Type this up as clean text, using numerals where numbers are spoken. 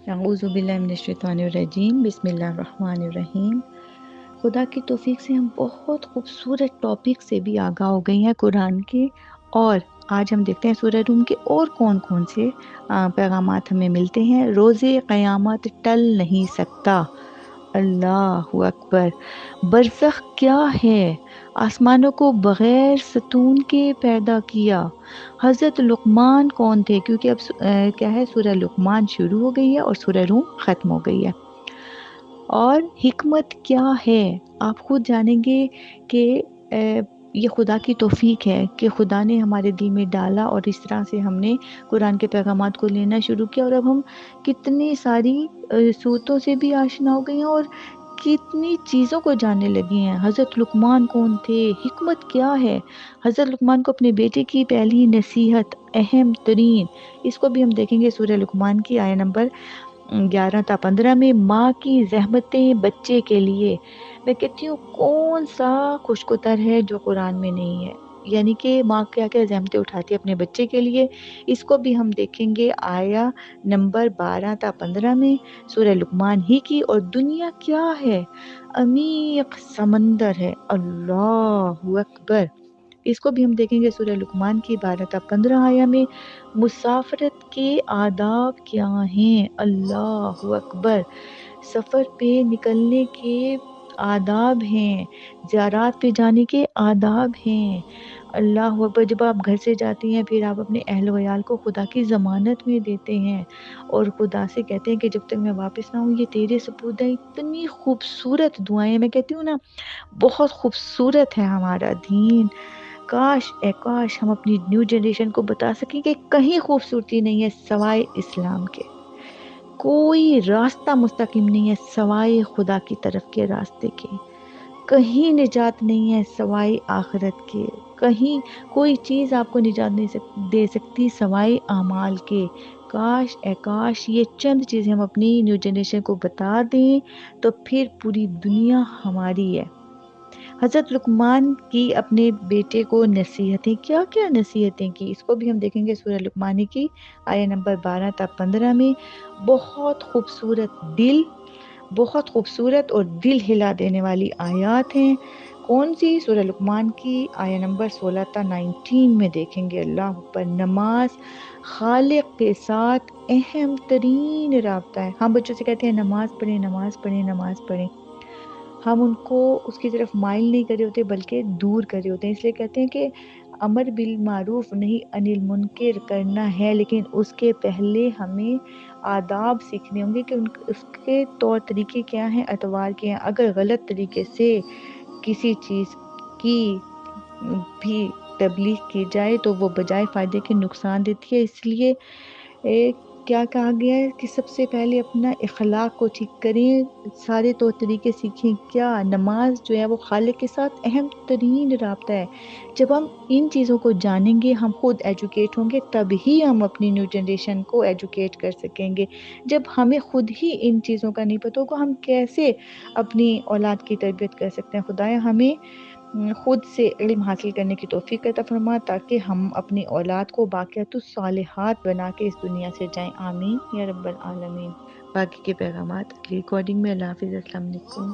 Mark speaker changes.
Speaker 1: अऊज़ु बिल्लाहि मिनश्शैतानिर्रजीम बिस्मिल्लाहिर्रहमानिर्रहीम। खुदा की तौफीक से हम बहुत खूबसूरत टॉपिक से भी आगाह हो गई हैं कुरान के। और आज हम देखते हैं सूरह रूम के और कौन कौन से पैगामात हमें मिलते हैं। रोज़े क़यामत टल नहीं सकता। अल्लाहु अकबर। बरज़ख क्या है? आसमानों को बग़ैर सतून के पैदा किया। हज़रत लुक़मान कौन थे? क्योंकि अब क्या है, सूरह लुक़मान शुरू हो गई है और सूरह रूम ख़त्म हो गई है। और हिकमत क्या है? आप खुद जानेंगे कि ये खुदा की तौफीक है कि खुदा ने हमारे दिल में डाला और इस तरह से हमने कुरान के पैगामात को लेना शुरू किया और अब हम कितनी सारी सूरतों से भी आशना हो गई हैं और कितनी चीज़ों को जानने लगी हैं। हज़रत लुक़मान कौन थे? हिकमत क्या है? हज़रत लुक़मान को अपने बेटे की पहली नसीहत अहम तरीन, इसको भी हम देखेंगे सूरह लुक़मान की आया नंबर 11 था 15 में। माँ की ज़हमतें बच्चे के लिए। मैं कहती हूँ कौन सा खुशकुतर है जो कुरान में नहीं है। यानी कि माँ क्या-क्या ज़हमतें उठाती है अपने बच्चे के लिए, इसको भी हम देखेंगे आया नंबर 12 था 15 में सूरह लुक़मान ही की। और दुनिया क्या है? अमीक़ समंदर है। अल्लाहु अकबर। इसको भी हम देखेंगे सूरह लुक़मान की 12 था 15 आया में। मुसाफ़रत के आदाब क्या हैं? अल्लाहु अकबर। सफ़र पे निकलने के आदाब हैं, ज़ियारत पे जाने के आदाब हैं। अल्लाहु अकबर। जब आप घर से जाती हैं फिर आप अपने अहल-व-अयाल को खुदा की ज़मानत में देते हैं और खुदा से कहते हैं कि जब तक मैं वापस ना आऊँ ये तेरे सुपुर्द है। इतनी खूबसूरत दुआएँ, मैं कहती हूँ ना, बहुत खूबसूरत है हमारा दीन। काश हम अपनी न्यू जनरेशन को बता सकें कि कहीं खूबसूरती नहीं है सवाए इस्लाम के। कोई रास्ता मुस्तकीम नहीं है सवाए खुदा की तरफ के रास्ते के। कहीं निजात नहीं है सवाए आखिरत के। कहीं कोई चीज़ आपको निजात नहीं दे सकती सवाए अमाल के। काश ये चंद चीज़ें हम अपनी न्यू जनरेशन को बता दें तो फिर पूरी दुनिया हमारी है। हज़रत लुक़मान की अपने बेटे को नसीहतें, क्या-क्या नसीहतें की, इसको भी हम देखेंगे सूरह लुक़मान की आया नंबर 12 था 15 में। बहुत खूबसूरत दिल, बहुत खूबसूरत और दिल हिला देने वाली आयत हैं। कौन सी? सूरह लुक़मान की आया नंबर 16 था 19 में देखेंगे। अल्लाह पर नमाज खालिक के साथ अहम तरीन राब्ता है। हम बच्चों से कहते हैं नमाज़ पढ़ें, नमाज़ पढ़ें, नमाज़ पढ़ें। हम उनको उसकी तरफ माइल नहीं कर रहे होते बल्कि दूर कर रहे होते हैं। इसलिए कहते हैं कि अमर बिल मारूफ नहीं अनिल मुनकर करना है, लेकिन उसके पहले हमें आदाब सीखने होंगे कि उसके तौर तरीके क्या हैं, अतवार क्या हैं। अगर गलत तरीके से किसी चीज़ की भी तबलीग की जाए तो वो बजाय फ़ायदे के नुकसान देती है। इसलिए क्या कहा गया है कि सबसे पहले अपना इखलाक को ठीक करें, सारे तौर तरीके सीखें। क्या? नमाज जो है वो खालिक के साथ अहम तरीन राब्ता है। जब हम इन चीज़ों को जानेंगे, हम खुद एजुकेट होंगे, तभी हम अपनी न्यू जनरेशन को एजुकेट कर सकेंगे। जब हमें खुद ही इन चीज़ों का नहीं पता होगा, हम कैसे अपनी औलाद की तरबियत कर सकते हैं। खुदाया हमें खुद से इल्म हासिल करने की तौफ़ीक अता फ़रमा ताकि हम अपनी औलाद को बाक़ियातुस सालिहात बना के इस दुनिया से जाएँ। आमीन या रब्बल आलमीन। बाकी के पैगामात अगली रिकॉर्डिंग में। अल्लाह हाफ़िज़। अस्सलाम वालेकुम।